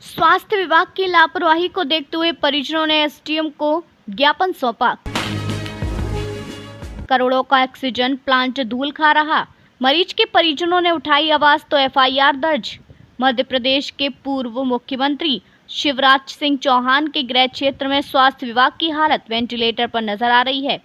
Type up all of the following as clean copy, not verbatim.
स्वास्थ्य विभाग की लापरवाही को देखते हुए परिजनों ने एसडीएम को ज्ञापन सौंपा। करोड़ों का ऑक्सीजन प्लांट धूल खा रहा, मरीज के परिजनों ने उठाई आवाज तो एफआईआर दर्ज। मध्य प्रदेश के पूर्व मुख्यमंत्री शिवराज सिंह चौहान के गृह क्षेत्र में स्वास्थ्य विभाग की हालत वेंटिलेटर पर नजर आ रही है।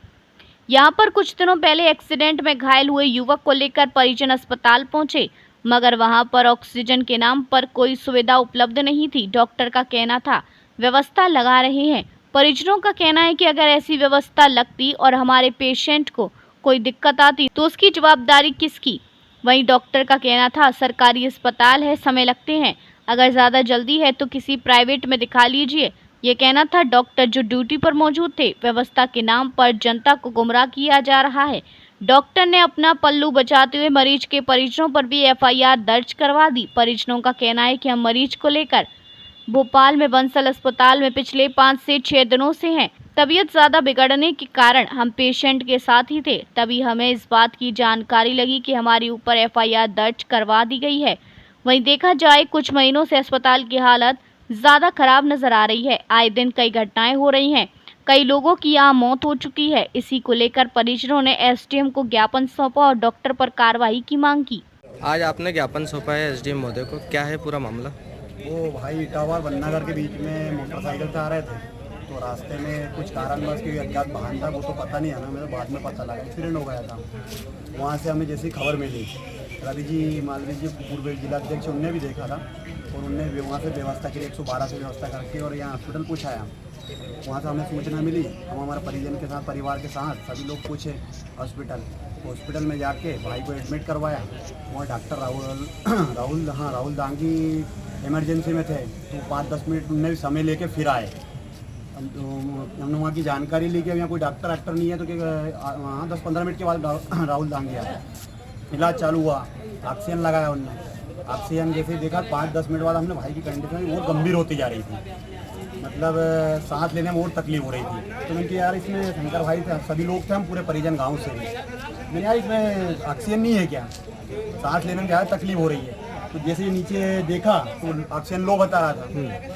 यहां पर कुछ दिनों पहले एक्सीडेंट में घायल हुए युवक को लेकर परिजन अस्पताल पहुंचे, मगर वहां पर ऑक्सीजन के नाम पर कोई सुविधा उपलब्ध नहीं थी। डॉक्टर का कहना था व्यवस्था लगा रहे हैं। परिजनों का कहना है कि अगर ऐसी व्यवस्था लगती और हमारे पेशेंट को कोई दिक्कत आती तो उसकी जवाबदारी किसकी। वहीं डॉक्टर का कहना था सरकारी अस्पताल है, समय लगते हैं, अगर ज़्यादा जल्दी है तो किसी प्राइवेट में दिखा लीजिए। ये कहना था डॉक्टर जो ड्यूटी पर मौजूद थे। व्यवस्था के नाम पर जनता को गुमराह किया जा रहा है। डॉक्टर ने अपना पल्लू बचाते हुए मरीज के परिजनों पर भी एफआईआर दर्ज करवा दी। परिजनों का कहना है कि हम मरीज को लेकर भोपाल में बंसल अस्पताल में पिछले 5 से 6 दिनों से हैं। तबीयत ज़्यादा बिगड़ने के कारण हम पेशेंट के साथ ही थे, तभी हमें इस बात की जानकारी लगी कि हमारे ऊपर एफआईआर दर्ज करवा दी गई है। वहीं देखा जाए कुछ महीनों से अस्पताल की हालत ज़्यादा खराब नजर आ रही है। आए दिन कई घटनाएं हो रही हैं, कई लोगों की यहाँ मौत हो चुकी है। इसी को लेकर परिजनों ने एसडीएम को ज्ञापन सौंपा और डॉक्टर पर कार्रवाई की मांग की। आज आपने ज्ञापन सौंपा है एसडीएम महोदय को, क्या है पूरा मामला? वो भाई इटावा बननगर के बीच में मोटरसाइकिल से आ रहे थे, तो रास्ते में कुछ कारणवश कोई अज्ञात वाहन था, वो तो पता नहीं है ना, मेरे बाद में पता लगा एक्सीडेंट हो गया था। वहाँ से हमें जैसी खबर मिली, रवि जी मालवीय जी पूर्व जिलाध्यक्ष, उनने भी देखा था और उनने वहाँ से व्यवस्था की 112 से व्यवस्था करके और यहाँ हॉस्पिटल पूछाया। वहाँ से हमें सूचना मिली, हम हमारे परिजन के साथ, परिवार के साथ सभी लोग पूछे हॉस्पिटल में जाके भाई को एडमिट करवाया। वहाँ डॉक्टर राहुल दांगी इमरजेंसी में थे, तो 5-10 मिनट उनने भी समय लेके फिर आए। हमने वहाँ की जानकारी ली कि यहाँ कोई डॉक्टर नहीं है, तो वहाँ 10-15 मिनट के बाद राहुल दांगी आया। इलाज चालू हुआ, ऑक्सीजन लगाया उनने। ऑक्सीजन जैसे देखा 5-10 मिनट बाद हमने भाई की कंडीशन बहुत गंभीर होती जा रही थी, मतलब सांस लेने में और तकलीफ हो रही थी। तो मैंने कहा यार इसमें शंकर भाई थे, सभी लोग थे, हम पूरे परिजन गाँव से भी। मैंने यार इसमें ऑक्सीजन नहीं है क्या, सांस लेने में ज़्यादा तकलीफ हो रही है। तो जैसे नीचे देखा तो ऑक्सीजन लो बता रहा था।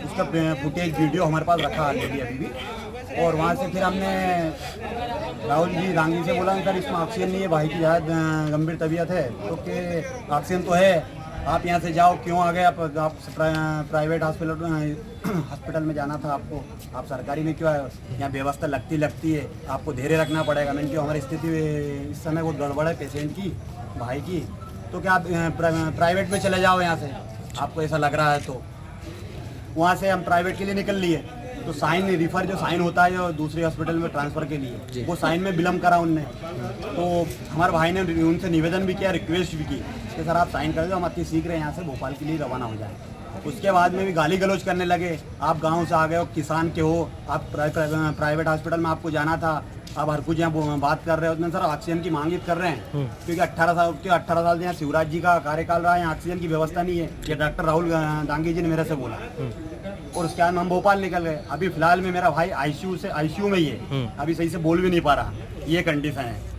उसका फुटेज वीडियो हमारे पास रखा ऑलरेडी अभी भी। और वहाँ से फिर हमने राहुल जी दांगी से बोला सर इसमें ऑक्सीजन नहीं है, भाई की ज़्यादा गंभीर तबीयत है, तो कि ऑक्सीजन तो है, आप यहाँ से जाओ, क्यों आ गए आप प्राइवेट हॉस्पिटल में जाना था आपको, आप सरकारी में क्यों आए, यहाँ व्यवस्था लगती है, आपको धैर्य रखना पड़ेगा। मैंने क्यों, हमारी स्थिति इस समय बहुत गड़बड़ है पेशेंट की, भाई की, तो क्या आप प्राइवेट में चले जाओ, यहाँ से आपको ऐसा लग रहा है। तो वहाँ से हम प्राइवेट के लिए निकल लिए, तो साइन रिफर जो साइन होता है जो दूसरे हॉस्पिटल में ट्रांसफ़र के लिए, वो साइन में विलम्ब करा उनने। तो हमारे भाई ने उनसे निवेदन भी किया, रिक्वेस्ट भी की कि सर आप साइन कर दो, हम अति शीघ्र यहाँ से भोपाल के लिए रवाना हो जाएँ। उसके बाद में भी गाली गलौज करने लगे, आप गाँव से आ गए हो, किसान के हो, आप प्राइवेट हॉस्पिटल में आपको जाना था, आप हर कुछ यहाँ बात कर रहे हो। उसमें सर ऑक्सीजन की मांग कर रहे हैं, क्योंकि 18 साल से यहाँ शिवराज जी का कार्यकाल रहा है, यहाँ ऑक्सीजन की व्यवस्था नहीं है, ये डॉक्टर राहुल दांगी जी ने मेरे से बोला। और उसके बाद हम भोपाल निकल गए। अभी फिलहाल में मेरा भाई आईसीयू में ही है, अभी सही से बोल भी नहीं पा रहा, ये कंडीशन है।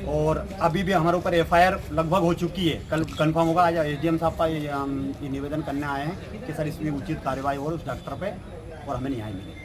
और अभी भी हमारे ऊपर एफआईआर लगभग हो चुकी है, कल कंफर्म होगा। आज एसडीएम साहब का ये निवेदन करने आए हैं कि सर इसमें उचित कार्रवाई हो उस डॉक्टर पे और हमें न्याय मिले।